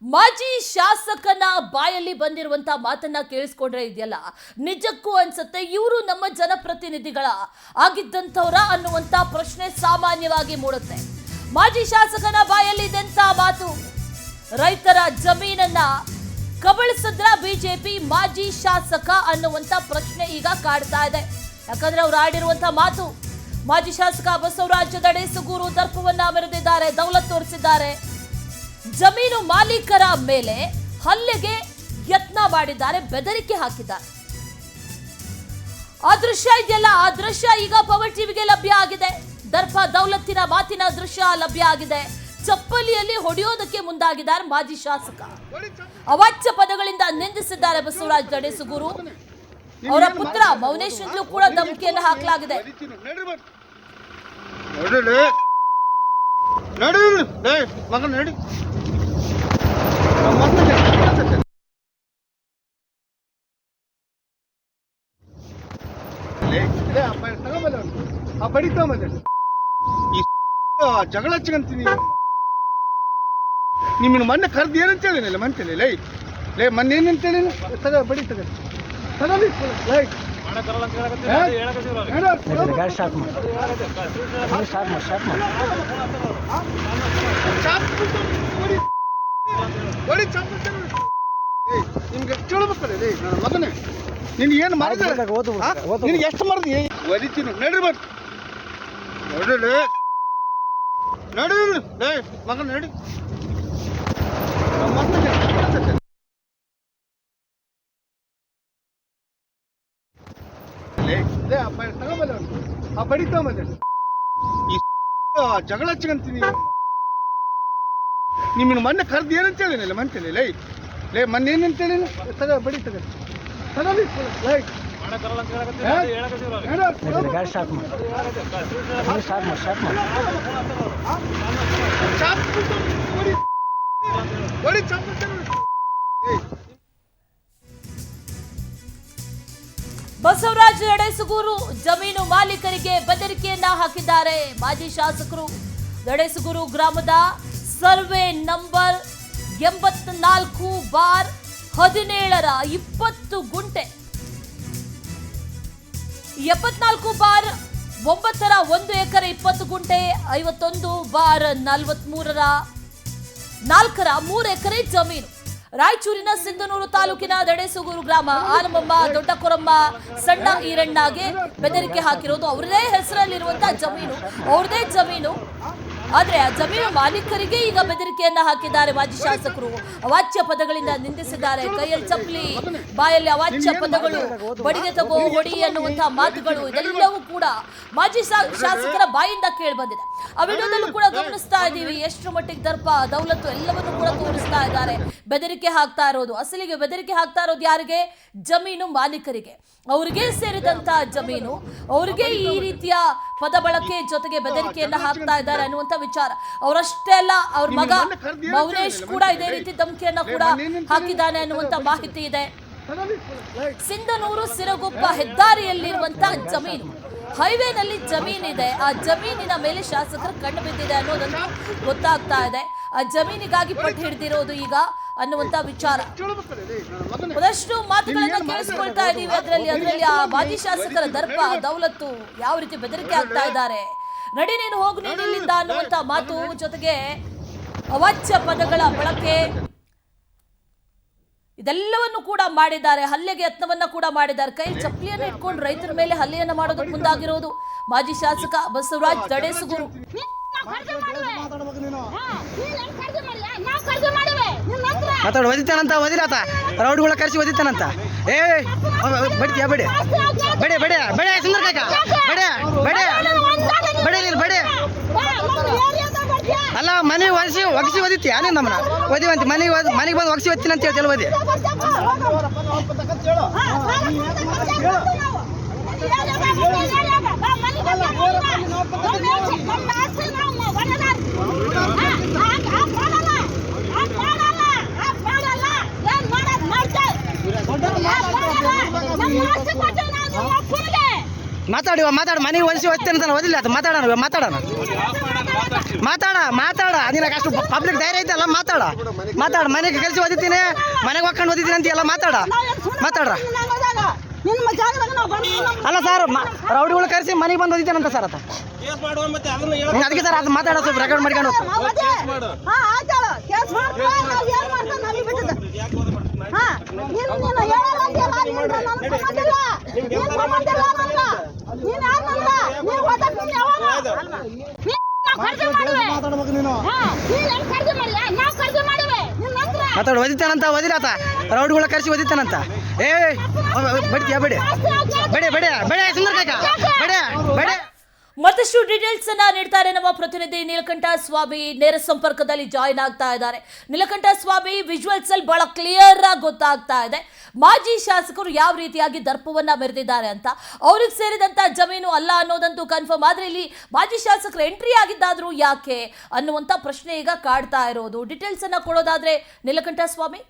ಮಾಜಿ ಶಾಸಕನ ಬಾಯಲ್ಲಿ ಬಂದಿರುವಂತ ಮಾತನ್ನ ಕೇಳಿಸ್ಕೊಂಡ್ರೆ ಇದೆಯಲ್ಲ ನಿಜಕ್ಕೂ ಅನ್ಸುತ್ತೆ ಇವರು ನಮ್ಮ ಜನಪ್ರತಿನಿಧಿಗಳ ಆಗಿದ್ದಂಥವರ ಅನ್ನುವಂತ ಪ್ರಶ್ನೆ ಸಾಮಾನ್ಯವಾಗಿ ಮೂಡುತ್ತೆ. ಮಾಜಿ ಶಾಸಕನ ಬಾಯಲ್ಲಿ ಇದೆಂತ ಮಾತು? ರೈತರ ಜಮೀನನ್ನ ಕಬಳಿಸಿದ್ರ ಬಿಜೆಪಿ ಮಾಜಿ ಶಾಸಕ ಅನ್ನುವಂತ ಪ್ರಶ್ನೆ ಈಗ ಕಾಡ್ತಾ ಇದೆ. ಯಾಕಂದ್ರೆ ಅವ್ರು ಆಡಿರುವಂತ ಮಾತು, ಮಾಜಿ ಶಾಸಕ ಬಸವರಾಜ ದಡೇಸುಗೂರು ದರ್ಪವನ್ನ ಮೆರೆದಿದ್ದಾರೆ, ದೌಲತ್ ತೋರಿಸಿದ್ದಾರೆ, ಜಮೀನು ಮಾಲೀಕರ ಮೇಲೆ ಹಲ್ಲೆಗೆ ಯತ್ನ ಮಾಡಿದ್ದಾರೆ, ಬೆದರಿಕೆ ಹಾಕಿದ್ದಾರೆ. ಆ ದೃಶ್ಯ ಇದೆಯಲ್ಲ, ಆ ದೃಶ್ಯ ಈಗ ಪವರ್ ಟಿವಿಗೆ ಲಭ್ಯ ಆಗಿದೆ. ದರ್ಪ ದೌಲತ್ತಿನ ಮಾತಿನ ದೃಶ್ಯ ಲಭ್ಯ ಆಗಿದೆ. ಚಪ್ಪಲಿಯಲ್ಲಿ ಹೊಡೆಯೋದಕ್ಕೆ ಮುಂದಾಗಿದ್ದಾರೆ ಮಾಜಿ ಶಾಸಕ. ಅವಾಚ್ಯ ಪದಗಳಿಂದ ನಿಂದಿಸಿದ್ದಾರೆ ಬಸವರಾಜ ದಡೇಸುಗೂರು. ಅವರ ಪುತ್ರ ಮೌನೇಶ್ವರ್ಲೂ ಕೂಡ ಧಮಕಿಯನ್ನು ಹಾಕಲಾಗಿದೆ. ಜಗಳ ಹಚ್ಚಂತೀನಿ. ನಿಮ್ಮನ್ನು ಮೊನ್ನೆ ಕರ್ದು ಏನಂತ ಹೇಳಿನಿಲ್ಲ ಮಂತೇಳಿ ಲೈ ಲೇ ಮೊನ್ನೆ ಏನಂತ ಹೇಳಿಲ್ಲ. ತಗ ಬಡಿ ತಗ ತಗಲಿ ಲೈ ನಿಮ್ಗೆ ಎಷ್ಟು ಹೇಳ್ಬೇಕಲ್ಲ ಲೇ ನನ್ನ ಮಗನೇ, ನಿನ್ ಏನು ಮಾಡಿದ್ರೆ ನಿನ್ಗೆ ಎಷ್ಟು ಮಾಡಿದ್ರಿ ಒಲಿತೀನಿ. ನಡ್ರಿ ಬರ್ ನೋಡ್ರಿ ನಡಿ ಲೇ ಮಗ ನಡಿ. ಜಗಳ ಹಚ್ಚಂತೀನಿ. ನಿಮ್ಮನ್ನು ಮೊನ್ನೆ ಕರ್ದು ಏನಂತ ಹೇಳಿನಿಲ್ಲ ಮಂತೇಳಿ ಲೈ ಲೇ ಮೊನ್ನೆ ಏನಂತ ಹೇಳಿಲ್ಲ. ತಗ ಬಡಿ ತಗ ತಗಲಿ ಲೈ ಬಸವರಾಜ ದಡೇಸುಗೂರು ಜಮೀನು ಮಾಲೀಕರಿಗೆ ಬೆದರಿಕೆಯನ್ನ ಹಾಕಿದ್ದಾರೆ. ಮಾಜಿ ಶಾಸಕರು ದಡೇಸುಗೂರು ಗ್ರಾಮದ ಸರ್ವೆ ನಂಬರ್ 84/17ರ 20 ಗುಂಟೆ 74/9ರ 1 ಎಕರೆ 20 ಗುಂಟೆ 51/43ರ 4ರ 3 ಎಕರೆ ಜಮೀನು ರಾಯಚೂರಿನ ಸಿಂಧನೂರು ತಾಲೂಕಿನ ದಡೇಸುಗೂರು ಗ್ರಾಮ ಆನಮಮ್ಮ ದೊಡ್ಡ ಕೊರಮ್ಮ ಸಣ್ಣ ಈರಣ್ಣಗೆ ಬೆದರಿಕೆ ಹಾಕಿರೋದು. ಅವರದೇ ಹೆಸರಲ್ಲಿರುವಂತಹ ಜಮೀನು, ಅವ್ರದೇ ಜಮೀನು. ಆದ್ರೆ ಆ ಜಮೀನು ಮಾಲೀಕರಿಗೆ ಈಗ ಬೆದರಿಕೆಯನ್ನ ಹಾಕಿದ್ದಾರೆ ಮಾಜಿ ಶಾಸಕರು. ಅವಾಚ್ಯ ಪದಗಳಿಂದ ನಿಂದಿಸಿದ್ದಾರೆ. ಕೈಯಲ್ಲಿ ಚಪ್ಪಲಿ, ಬಾಯಲ್ಲಿ ಅವಾಚ್ಯ ಪದಗಳು, ಬಡಿಗೆ ತಗೋ ಹೊಡಿ ಅನ್ನುವಂತಹ ಮಾತುಗಳು, ಇದೆಲ್ಲವೂ ಕೂಡ ಮಾಜಿ ಶಾಸಕರ ಬಾಯಿಂದ ಕೇಳಿ ಬಂದಿದೆ. ಆ ವಿಡಿಯೋದಲ್ಲೂ ಕೂಡ ಗಮನಿಸ್ತಾ ಇದ್ದೀವಿ ಎಷ್ಟರ ಮಟ್ಟಿಗೆ ದರ್ಪ ದೌಲತ್ತು ಎಲ್ಲವನ್ನೂ ಕೂಡ ತೋರಿಸ್ತಾ ಇದ್ದಾರೆ. ಬೆದರಿಕೆ ಹಾಕ್ತಾ ಇರೋದು, ಅಸಲಿಗೆ ಬೆದರಿಕೆ ಹಾಕ್ತಾ ಇರೋದು ಯಾರಿಗೆ? ಜಮೀನು ಮಾಲೀಕರಿಗೆ. ಅವ್ರಿಗೆ ಸೇರಿದಂತಹ ಜಮೀನು, ಅವ್ರಿಗೆ ಈ ರೀತಿಯ ಪದ ಬಳಕೆ ಜೊತೆಗೆ ಬೆದರಿಕೆಯನ್ನ ಹಾಕ್ತಾ ಇದ್ದಾರೆ ಅನ್ನುವಂತ ವಿಚಾರ. ಅವರಷ್ಟೇ ಅಲ್ಲ, ಅವ್ರ ಮಗ ಮೌನೇಶ್ ಕೂಡ ಇದೇ ರೀತಿ ಧಮಕಿಯನ್ನ ಕೂಡ ಹಾಕಿದ್ದಾನೆ ಅನ್ನುವಂತ ಮಾಹಿತಿ ಇದೆ. ಸಿಂಧನೂರು ಸಿರಗುಪ್ಪ ಹೆದ್ದಾರಿಯಲ್ಲಿರುವಂತಹ ಜಮೀನು, ಹೈವೇನಲ್ಲಿ ಜಮೀನಿದೆ. ಆ ಜಮೀನಿನ ಮೇಲೆ ಶಾಸಕರು ಕಣ್ಣು ಬಿದ್ದಿದೆ ಅನ್ನೋದನ್ನು ಗೊತ್ತಾಗ್ತಾ ಇದೆ. ಆ ಜಮೀನಿಗಾಗಿ ಪಟ್ಟು ಹಿಡಿದಿರೋದು ಈಗ ಅನ್ನುವಂತ ವಿಚಾರ. ಒಂದಷ್ಟು ಮಾತುಗಳನ್ನ ಕೇಳಿಸ್ಕೊಳ್ತಾ ಇದೀವಿ. ಅದರಲ್ಲಿ ಆ ಮಾಜಿ ಶಾಸಕರ ದರ್ಪ ದೌಲತ್ತು ಯಾವ ರೀತಿ ಬೆದರಿಕೆ ಆಗ್ತಾ ಇದ್ದಾರೆ, ನಡಿ ನೀನು ಹೋಗು ನೀನು ಇಲ್ಲಿಂದ ಅನ್ನುವಂತ ಮಾತು, ಜೊತೆಗೆ ಅವಾಚ್ಯ ಪದಗಳ ಬಳಕೆ, ಇದೆಲ್ಲವನ್ನು ಕೂಡ ಮಾಡಿದ್ದಾರೆ. ಹಲ್ಲೆಗೆ ಯತ್ನವನ್ನ ಕೂಡ ಮಾಡಿದ್ದಾರೆ. ಕೈ ಚಪ್ಪಲಿಯನ್ನು ಇಟ್ಕೊಂಡು ರೈತರ ಮೇಲೆ ಹಲ್ಲೆಯನ್ನ ಮಾಡೋದಕ್ಕೆ ಮುಂದಾಗಿರೋದು ಮಾಜಿ ಶಾಸಕ ಬಸವರಾಜ ದಡೇಸುಗೂರು. ಮಾತಾಡು ಓದಿತಾನಂತ, ಓದಿಲಾತ ರೌಡ್ಗಳ ಕರೆಸಿ ಓದಿತಾನಂತ. ಏ ಬಡಿತೀಯ ಬಡಿ ಬಡಿ ಬಡಿ ಬಡಿ ಸುಂದರ ಕಾಕ ಬಡಿ ಬಡಿ ಬಡಿ ನೀನು ಬಡಿ. ಅಲ್ಲ ಮನೆ ಒಗಿಸಿ ಓದಿತ್ತೀಯ ನೀನು ನಮ್ಮನ್ನ ಓದಿವಂತ ಮನೆಗೆ ಬಂದು ಒಗಿಸಿ ಓದ್ತೀನಿ ಅಂತ ಹೇಳಿ ಓದಿ. ಮಾತಾಡಿ ಮಾತಾಡು, ಮನೆಗೆ ಒಲಿಸಿ ಓದ್ತೇನೆ ಅಂತ ಓದಿಲ್ಲ, ಅದು ಮಾತಾಡೋಣ. ಮಾತಾಡ ನಿನಗೆ ಅಷ್ಟು ಪಬ್ಲಿಕ್ ಧೈರ್ಯ ಐತಲ್ಲ, ಮಾತಾಡ ಮನೆಗೆ ಕಳಿಸಿ ಓದಿತೀನಿ, ಮನೆಗೆ ಹೋಗ್ಕೊಂಡು ಓದಿದ್ದೀನಿ ಅಂತ ಎಲ್ಲ ಮಾತಾಡ್ರ. ಅಲ್ಲ ಸರ್, ರೌಡಿಗಳು ಕರೆಸಿ ಮನೆಗೆ ಬಂದು ಓದಿದ್ದಾನಂತ ಸರ್. ಅದಕ್ಕೆ ಸರ್ ಅದು ಮಾತಾಡೋ ಸ್ವಲ್ಪ ರೆಕಾರ್ಡ್ ಮಾಡ್ಕೊಂಡು ಮಾತಾಡು. ಓದಿತಾನಂತ, ಓದಿರಾತ ರೌಡಿಗಳ ಕರೆಸಿ ಓದಿತಾನಂತ. ಬಡಿತೀಯ ಬಡಿ ಸುಂದರ ಕಾಕ ಬಡಿ. ಮತ್ತಷ್ಟು ಡೀಟೇಲ್ಸ್ ಅನ್ನ ನೀಡ್ತಾರೆ ನಮ್ಮ ಪ್ರತಿನಿಧಿ ನೀಲಕಂಠ ಸ್ವಾಮಿ, ನೇರ ಸಂಪರ್ಕದಲ್ಲಿ ಜಾಯಿನ್ ಆಗ್ತಾ ಇದ್ದಾರೆ. ನೀಲಕಂಠ ಸ್ವಾಮಿ, ವಿಜುವಲ್ಸ್ ಅಲ್ಲಿ ಬಹಳ ಕ್ಲಿಯರ್ ಆಗಿ ಗೊತ್ತಾಗ್ತಾ ಇದೆ ಮಾಜಿ ಶಾಸಕರು ಯಾವ ರೀತಿಯಾಗಿ ದರ್ಪವನ್ನ ಮೆರೆದಿದ್ದಾರೆ ಅಂತ. ಅವ್ರಿಗೆ ಸೇರಿದಂತ ಜಮೀನು ಅಲ್ಲ ಅನ್ನೋದಂತೂ ಕನ್ಫರ್ಮ್. ಆದ್ರೆ ಇಲ್ಲಿ ಮಾಜಿ ಶಾಸಕರು ಎಂಟ್ರಿ ಆಗಿದ್ದಾದ್ರೂ ಯಾಕೆ ಅನ್ನುವಂತ ಪ್ರಶ್ನೆ ಈಗ ಕಾಡ್ತಾ ಇರೋದು. ಡೀಟೇಲ್ಸ್ ಅನ್ನ ಕೊಡೋದಾದ್ರೆ ನೀಲಕಂಠ ಸ್ವಾಮಿ.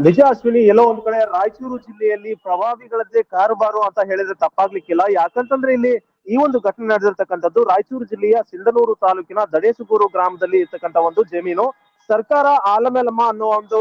ನಿಜ ಅಶ್ವಿನಿ, ಎಲ್ಲೋ ಒಂದ್ ಕಡೆ ರಾಯಚೂರು ಜಿಲ್ಲೆಯಲ್ಲಿ ಪ್ರಭಾವಿಗಳದ್ದೇ ಕಾರುಬಾರು ಅಂತ ಹೇಳಿದ್ರೆ ತಪ್ಪಾಗ್ಲಿಕ್ಕಿಲ್ಲ. ಯಾಕಂತಂದ್ರೆ ಇಲ್ಲಿ ಈ ಒಂದು ಘಟನೆ ನಡೆದಿರ್ತಕ್ಕಂಥದ್ದು ರಾಯಚೂರು ಜಿಲ್ಲೆಯ ಸಿಂಧನೂರು ತಾಲೂಕಿನ ದಡೇಸುಗೂರು ಗ್ರಾಮದಲ್ಲಿ ಇರ್ತಕ್ಕಂಥ ಒಂದು ಜಮೀನು. ಸರ್ಕಾರ ಆಲಮೇಲಮ್ಮ ಅನ್ನೋ ಒಂದು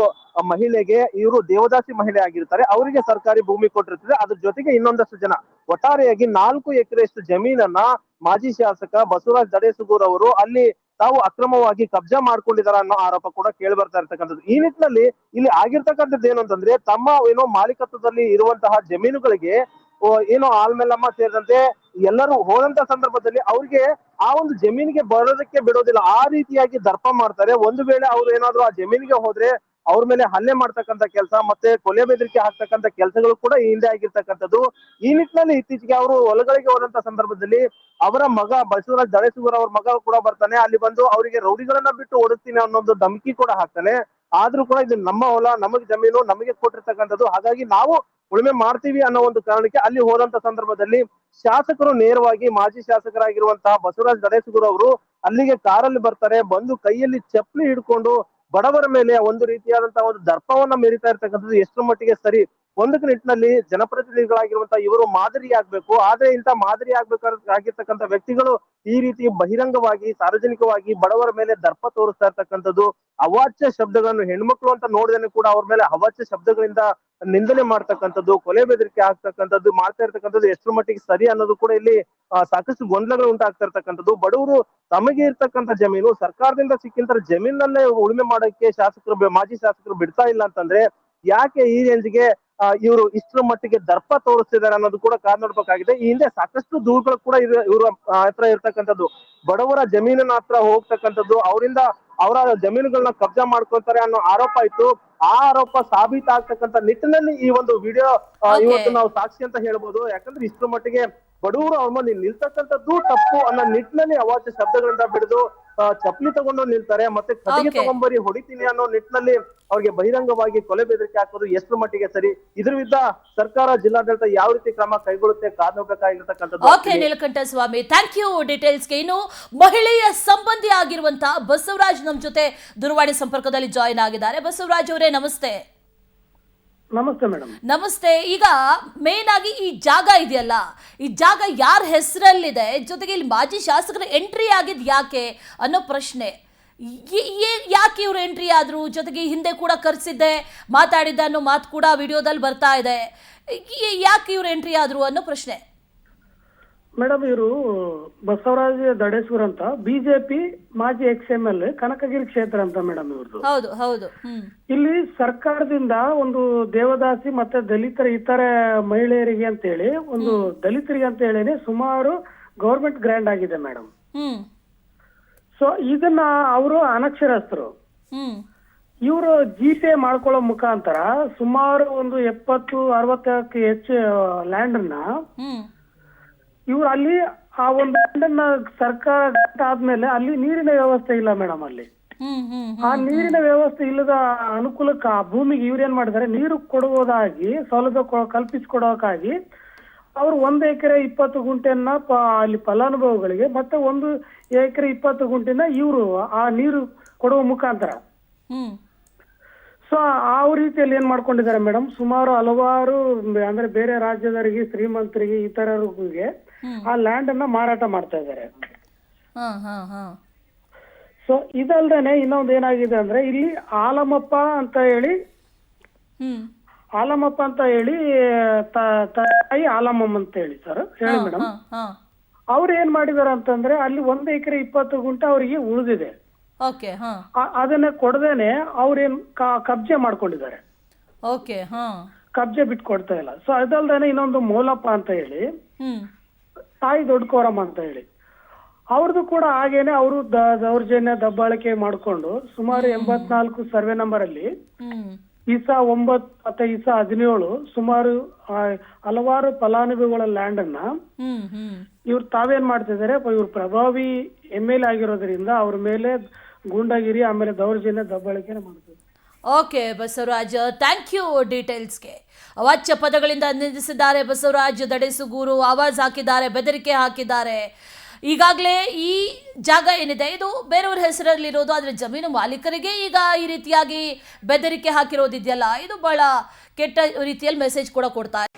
ಮಹಿಳೆಗೆ, ಇವರು ದೇವದಾಸಿ ಮಹಿಳೆ ಆಗಿರ್ತಾರೆ, ಅವರಿಗೆ ಸರ್ಕಾರಿ ಭೂಮಿ ಕೊಟ್ಟಿರ್ತದೆ. ಅದ್ರ ಜೊತೆಗೆ ಇನ್ನೊಂದಷ್ಟು ಜನ, ಒಟ್ಟಾರೆಯಾಗಿ 4 ಎಕರೆಯಷ್ಟು ಜಮೀನನ್ನ ಮಾಜಿ ಶಾಸಕ ಬಸವರಾಜ್ ದಡೇಸುಗೂರ್ ಅವರು ಅಲ್ಲಿ ತಾವು ಅಕ್ರಮವಾಗಿ ಕಬ್ಜಾ ಮಾಡ್ಕೊಂಡಿದ್ದಾರೆ ಅನ್ನೋ ಆರೋಪ ಕೂಡ ಕೇಳಿ ಬರ್ತಾ ಇರ್ತಕ್ಕಂಥದ್ದು. ಈ ನಿಟ್ಟಿನಲ್ಲಿ ಇಲ್ಲಿ ಆಗಿರ್ತಕ್ಕಂಥದ್ದು ಏನು ಅಂತಂದ್ರೆ, ತಮ್ಮ ಏನೋ ಮಾಲೀಕತ್ವದಲ್ಲಿ ಇರುವಂತಹ ಜಮೀನುಗಳಿಗೆ ಏನೋ ಆಲ್ಮೇಲಮ್ಮ ಸೇರಿದಂತೆ ಎಲ್ಲರೂ ಹೋದಂತ ಸಂದರ್ಭದಲ್ಲಿ ಅವ್ರಿಗೆ ಆ ಒಂದು ಜಮೀನಿಗೆ ಬರೋದಕ್ಕೆ ಬಿಡೋದಿಲ್ಲ. ಆ ರೀತಿಯಾಗಿ ದರ್ಪ ಮಾಡ್ತಾರೆ. ಒಂದು ವೇಳೆ ಅವ್ರು ಏನಾದ್ರು ಆ ಜಮೀನಿಗೆ ಹೋದ್ರೆ ಅವ್ರ ಮೇಲೆ ಹಲ್ಲೆ ಮಾಡ್ತಕ್ಕಂಥ ಕೆಲಸ, ಮತ್ತೆ ಕೊಲೆ ಬೆದರಿಕೆ ಹಾಕ್ತಕ್ಕಂಥ ಕೆಲಸಗಳು ಕೂಡ ಈ ಹಿಂದೆ ಆಗಿರ್ತಕ್ಕಂಥದ್ದು. ಈ ನಿಟ್ಟಿನಲ್ಲಿ ಇತ್ತೀಚೆಗೆ ಅವರು ಹೊಲಗಳಿಗೆ ಹೋದಂತ ಸಂದರ್ಭದಲ್ಲಿ ಅವರ ಮಗ ಬಸವರಾಜ್ ದಡೇಸುಗೂರ್ ಅವ್ರ ಮಗ ಕೂಡ ಬರ್ತಾನೆ. ಅಲ್ಲಿ ಬಂದು ಅವರಿಗೆ ರೌಡಿಗಳನ್ನ ಬಿಟ್ಟು ಓಡಿಸ್ತೀನಿ ಅನ್ನೋದು ಧಮಕಿ ಕೂಡ ಹಾಕ್ತಾನೆ. ಆದ್ರೂ ಕೂಡ ಇದು ನಮ್ಮ ಹೊಲ, ನಮಗೆ ಜಮೀನು, ನಮಗೆ ಕೊಟ್ಟಿರ್ತಕ್ಕಂಥದ್ದು, ಹಾಗಾಗಿ ನಾವು ಉಳುಮೆ ಮಾಡ್ತೀವಿ ಅನ್ನೋ ಒಂದು ಕಾರಣಕ್ಕೆ ಅಲ್ಲಿ ಹೋದಂತ ಸಂದರ್ಭದಲ್ಲಿ ಶಾಸಕರು ನೇರವಾಗಿ ಮಾಜಿ ಶಾಸಕರಾಗಿರುವಂತಹ ಬಸವರಾಜ್ ದಡೇಸುಗೂರ್ ಅವರು ಅಲ್ಲಿಗೆ ಕಾರಲ್ಲಿ ಬರ್ತಾರೆ. ಬಂದು ಕೈಯಲ್ಲಿ ಚಪ್ಪಲಿ ಹಿಡ್ಕೊಂಡು ಬಡವರ ಮೇಲೆ ಒಂದು ರೀತಿಯಾದಂತಹ ಒಂದು ದರ್ಪವನ್ನ ಮೆರಿತಾ ಇರ್ತಕ್ಕಂಥದ್ದು ಎಷ್ಟರ ಮಟ್ಟಿಗೆ ಸರಿ? ಒಂದು ನಿಟ್ಟಿನಲ್ಲಿ ಜನಪ್ರತಿನಿಧಿಗಳಾಗಿರುವಂತಹ ಇವರು ಮಾದರಿ ಆಗ್ಬೇಕು. ಆದ್ರೆ ಇಂತ ಮಾದರಿ ಆಗಿರ್ತಕ್ಕಂಥ ವ್ಯಕ್ತಿಗಳು ಈ ರೀತಿ ಬಹಿರಂಗವಾಗಿ ಸಾರ್ವಜನಿಕವಾಗಿ ಬಡವರ ಮೇಲೆ ದರ್ಪ ತೋರಿಸ್ತಾ ಇರ್ತಕ್ಕಂಥದ್ದು, ಅವಾಚ್ಯ ಶಬ್ದಗಳನ್ನು ಹೆಣ್ಮಕ್ಳು ಅಂತ ನೋಡಿದ್ರೆ ಕೂಡ ಅವ್ರ ಮೇಲೆ ಅವಾಚ್ಯ ಶಬ್ದಗಳಿಂದ ನಿಂದನೆ ಮಾಡ್ತಕ್ಕಂಥದ್ದು, ಕೊಲೆ ಬೆದರಿಕೆ ಆಗ್ತಕ್ಕಂಥದ್ದು ಮಾಡ್ತಾ ಇರ್ತಕ್ಕಂಥದ್ದು ಎಷ್ಟರ ಮಟ್ಟಿಗೆ ಸರಿ ಅನ್ನೋದು ಕೂಡ ಇಲ್ಲಿ ಸಾಕಷ್ಟು ಗೊಂದಲಗಳು ಉಂಟಾಗ್ತಾ ಇರ್ತಕ್ಕಂಥದ್ದು. ಬಡವರು ತಮಗೆ ಇರ್ತಕ್ಕಂಥ ಜಮೀನು ಸರ್ಕಾರದಿಂದ ಸಿಕ್ಕಿಂತ ಜಮೀನಲ್ಲೇ ಉಳುಮೆ ಮಾಡೋಕೆ ಮಾಜಿ ಶಾಸಕರು ಬಿಡ್ತಾ ಇಲ್ಲ ಅಂತಂದ್ರೆ ಯಾಕೆ ಈ ರೇಂಜ್ಗೆ ಇವರು ಇಷ್ಟರ ಮಟ್ಟಿಗೆ ದರ್ಪ ತೋರಿಸ್ತಿದ್ದಾರೆ ಅನ್ನೋದು ಕೂಡ ಕಾದ್ ನೋಡ್ಬೇಕಾಗಿದೆ. ಈ ಹಿಂದೆ ಸಾಕಷ್ಟು ದೂರುಗಳು ಕೂಡ ಇವ್ರ ಹತ್ರ ಇರ್ತಕ್ಕಂಥದ್ದು, ಬಡವರ ಜಮೀನಿನ ಹತ್ರ ಹೋಗ್ತಕ್ಕಂಥದ್ದು, ಅವರಿಂದ ಅವರ ಜಮೀನುಗಳನ್ನ ಕಬ್ಜಾ ಮಾಡ್ಕೊಳ್ತಾರೆ ಅನ್ನೋ ಆರೋಪ ಇತ್ತು. ಆ ಆರೋಪ ಸಾಬೀತಾಗ್ತಕ್ಕಂಥ ನಿಟ್ಟಿನಲ್ಲಿ ಈ ಒಂದು ವಿಡಿಯೋ ಇವತ್ತು ನಾವು ಸಾಕ್ಷಿ ಅಂತ ಹೇಳ್ಬೋದು. ಯಾಕಂದ್ರೆ ಇಷ್ಟರ ಮಟ್ಟಿಗೆ ಬಡವರು ಅವ್ರ ಮೇಲೆ ನಿಲ್ತಕ್ಕಂಥದ್ದು ತಪ್ಪು ಅನ್ನೋ ನಿಟ್ಟಿನಲ್ಲಿ ಅವಾಚ್ಯ ಶಬ್ದಗಳಿಂದ ಬಿಡಿದು ಚಪ್ಪಲಿ ತಗೊಂಡು ನಿಲ್ತಾರೆ. ಮತ್ತೆ ಕಟ್ಟಿಗೆ ತಗೊಂಬರಿ ಹೊಡಿತೀನಿ ಅನ್ನೋ ನಿಟ್ಟಿನಲ್ಲಿ ಅವ್ರಿಗೆ ಬಹಿರಂಗವಾಗಿ ಕೊಲೆ ಬೆದರಿಕೆ ಹಾಕೋದು ಎಷ್ಟರ ಮಟ್ಟಿಗೆ ಸರಿ? ಇದ್ರ ವಿರುದ್ಧ ಸರ್ಕಾರ, ಜಿಲ್ಲಾಡಳಿತ ಯಾವ ರೀತಿ ಕ್ರಮ ಕೈಗೊಳ್ಳುತ್ತೆ ಕಾದ್ ನೋಡ್ಬೇಕಾಗಿರ್ತಕ್ಕಂಥದ್ದು. Okay Neelakantha Swamy, thank you ಡೀಟೇಲ್ಸ್ಗೆ. ಇನ್ನು ಮಹಿಳೆಯ ಸಂಬಂಧಿ ಆಗಿರುವಂತಹ ಬಸವರಾಜ್ ನಮ್ ಜೊತೆ ದೂರವಾಣಿ ಸಂಪರ್ಕದಲ್ಲಿ ಜಾಯಿನ್ ಆಗಿದ್ದಾರೆ. ಬಸವರಾಜ್ ಅವರೇ ನಮಸ್ತೆ. ನಮಸ್ತೆ ಮೇಡಮ್. ನಮಸ್ತೆ. ಈಗ ಮೇನ್ ಆಗಿ ಈ ಜಾಗ ಇದೆಯಲ್ಲ, ಈ ಜಾಗ ಯಾರ ಹೆಸರಲ್ಲಿದೆ, ಜೊತೆಗೆ ಇಲ್ಲಿ ಮಾಜಿ ಶಾಸಕರ ಎಂಟ್ರಿ ಆಗಿದ್ ಯಾಕೆ ಅನ್ನೋ ಪ್ರಶ್ನೆ. ಯಾಕೆ ಇವ್ರು ಎಂಟ್ರಿ ಆದ್ರು, ಜೊತೆಗೆ ಹಿಂದೆ ಕೂಡ ಕರ್ಸಿದ್ದೆ ಮಾತಾಡಿದ್ದ ಅನ್ನೋ ಮಾತು ಕೂಡ ವಿಡಿಯೋದಲ್ಲಿ ಬರ್ತಾ ಇದೆ. ಯಾಕೆ ಇವ್ರು ಎಂಟ್ರಿ ಆದ್ರು ಅನ್ನೋ ಪ್ರಶ್ನೆ. ಮೇಡಮ್, ಇವರು ಬಸವರಾಜ್ ದಡೇಶ್ವರ್ ಅಂತ ಬಿಜೆಪಿ ಮಾಜಿ XML ಕನಕಗಿರಿ ಕ್ಷೇತ್ರ ಅಂತ ಮೇಡಮ್ ಇವ್ರದ್ದು. ಹೌದು ಹೌದು. ಇಲ್ಲಿ ಸರ್ಕಾರದಿಂದ ಒಂದು ದೇವದಾಸಿ ಮತ್ತೆ ದಲಿತರ ಇತರೆ ಮಹಿಳೆಯರಿಗೆ ಅಂತ ಹೇಳಿ, ಒಂದು ದಲಿತರಿಗೆ ಅಂತ ಹೇಳಿ ಸುಮಾರು ಗೌರ್ಮೆಂಟ್ ಗ್ರ್ಯಾಂಡ್ ಆಗಿದೆ ಮೇಡಮ್. ಸೊ ಇದನ್ನ ಅವರು ಅನಕ್ಷರಸ್ಥರು, ಇವರು GPA ಮಾಡ್ಕೊಳ್ಳೋ ಮುಖಾಂತರ ಸುಮಾರು ಒಂದು 70-60ಕ್ಕೆ ಹೆಚ್ಚು ಲ್ಯಾಂಡ್ ಅನ್ನ ಇವ್ರು ಅಲ್ಲಿ ಆ ಒಂದು ಲ್ಯಾಂಡನ್ನ ಸರ್ಕಾರ ಆದ್ಮೇಲೆ ಅಲ್ಲಿ ನೀರಿನ ವ್ಯವಸ್ಥೆ ಇಲ್ಲ ಮೇಡಮ್. ಅಲ್ಲಿ ಆ ನೀರಿನ ವ್ಯವಸ್ಥೆ ಇಲ್ಲದ ಅನುಕೂಲಕ್ಕೆ ಆ ಭೂಮಿಗೆ ಇವ್ರು ಏನ್ ಮಾಡಿದ್ದಾರೆ, ನೀರು ಕೊಡುವುದಾಗಿ ಸೌಲಭ್ಯ ಕಲ್ಪಿಸಿಕೊಡೋಕಾಗಿ ಅವ್ರು 1 ಎಕರೆ 20 ಗುಂಟೆಯನ್ನ ಅಲ್ಲಿ ಫಲಾನುಭವಿಗಳಿಗೆ, ಮತ್ತೆ 1 ಎಕರೆ 20 ಗುಂಟೆನ ಇವರು ಆ ನೀರು ಕೊಡುವ ಮುಖಾಂತರ ಸೊ ಆ ರೀತಿಯಲ್ಲಿ ಏನ್ ಮಾಡ್ಕೊಂಡಿದ್ದಾರೆ ಮೇಡಮ್, ಸುಮಾರು ಹಲವಾರು ಅಂದ್ರೆ ಬೇರೆ ರಾಜ್ಯದವರಿಗೆ, ಶ್ರೀಮಂತರಿಗೆ, ಇತರರಿಗೆ ಆ ಲ್ಯಾಂಡ್ ಅನ್ನ ಮಾರಾಟ ಮಾಡ್ತಾ ಇದ್ದಾರೆ. ಹಾ ಹಾ ಹಾ ಸೊ ಇದಲ್ದೇನೆ ಇನ್ನೊಂದು ಏನಾಗಿದೆ ಅಂದ್ರೆ ಇಲ್ಲಿ ಆಲಮಪ್ಪ ಅಂತ ಹೇಳಿ ತಾಯಿ ಆಲಮಮ್ಮ ಅಂತ ಹೇಳಿ ಸರ್ ಹೇಳಿ ಮೇಡಮ್. ಅವ್ರು ಏನ್ ಮಾಡಿದಾರ ಅಂತಂದ್ರೆ ಅಲ್ಲಿ 1 ಎಕರೆ 20 ಗುಂಟೆ ಅವರಿಗೆ ಉಳಿದಿದೆ. ಓಕೆ ಹಾ ಅದನ್ನ ಕೊಡದೇನೆ ಅವ್ರೇನ್ ಕಬ್ಜೆ ಮಾಡ್ಕೊಂಡಿದ್ದಾರೆ. ಓಕೆ ಹಾ ಕಬ್ಜೆ ಬಿಟ್ಕೊಡ್ತಾ ಇಲ್ಲ. ಸೊ ಅದಲ್ದೇನೆ ಇನ್ನೊಂದು ಮೋಲಪ್ಪ ಅಂತ ಹೇಳಿ ತಾಯಿ ದೊಡ್ಡಕೋರಮ್ಮ ಅಂತ ಹೇಳಿ ಅವ್ರದ್ದು ಕೂಡ ಹಾಗೇನೆ ಅವರು ದೌರ್ಜನ್ಯ ದಬ್ಬಾಳಿಕೆ ಮಾಡ್ಕೊಂಡು ಸುಮಾರು 84 ಸರ್ವೆ ನಂಬರ್ ಅಲ್ಲಿ ಇಸಾ 9 ಮತ್ತೆ ಇಸಾ 17 ಸುಮಾರು ಹಲವಾರು ಫಲಾನುಭವಿಗಳ ಲ್ಯಾಂಡ್ ಅನ್ನ ಇವ್ರು ತಾವೇನ್ ಮಾಡ್ತಿದ್ದಾರೆ, ಇವ್ರು ಪ್ರಭಾವಿ MLA ಆಗಿರೋದ್ರಿಂದ ಅವ್ರ ಮೇಲೆ ಗೂಂಡಾಗಿರಿ ಆಮೇಲೆ ದೌರ್ಜನ್ಯ ದಬ್ಬಾಳಿಕೆ ಮಾಡ್ತಾರೆ. ಓಕೆ ಬಸವರಾಜ್, ಥ್ಯಾಂಕ್ ಯು ಡೀಟೇಲ್ಸ್ಗೆ. ಅವಾಚ್ಯ ಪದಗಳಿಂದ ನಿಂದಿಸಿದ್ದಾರೆ ಬಸವರಾಜ್ ದಡೇಸುಗೂರು, ಆವಾಜ್ ಹಾಕಿದ್ದಾರೆ, ಬೆದರಿಕೆ ಹಾಕಿದ್ದಾರೆ. ಈಗಾಗಲೇ ಈ ಜಾಗ ಏನಿದೆ ಇದು ಬೇರೆಯವ್ರ ಹೆಸರಲ್ಲಿರೋದು, ಆದರೆ ಜಮೀನು ಮಾಲೀಕರಿಗೆ ಈಗ ಈ ರೀತಿಯಾಗಿ ಬೆದರಿಕೆ ಹಾಕಿರೋದಿದೆಯಲ್ಲ, ಇದು ಬಹಳ ಕೆಟ್ಟ ರೀತಿಯಲ್ಲಿ ಮೆಸೇಜ್ ಕೂಡ ಕೊಡ್ತಾರೆ.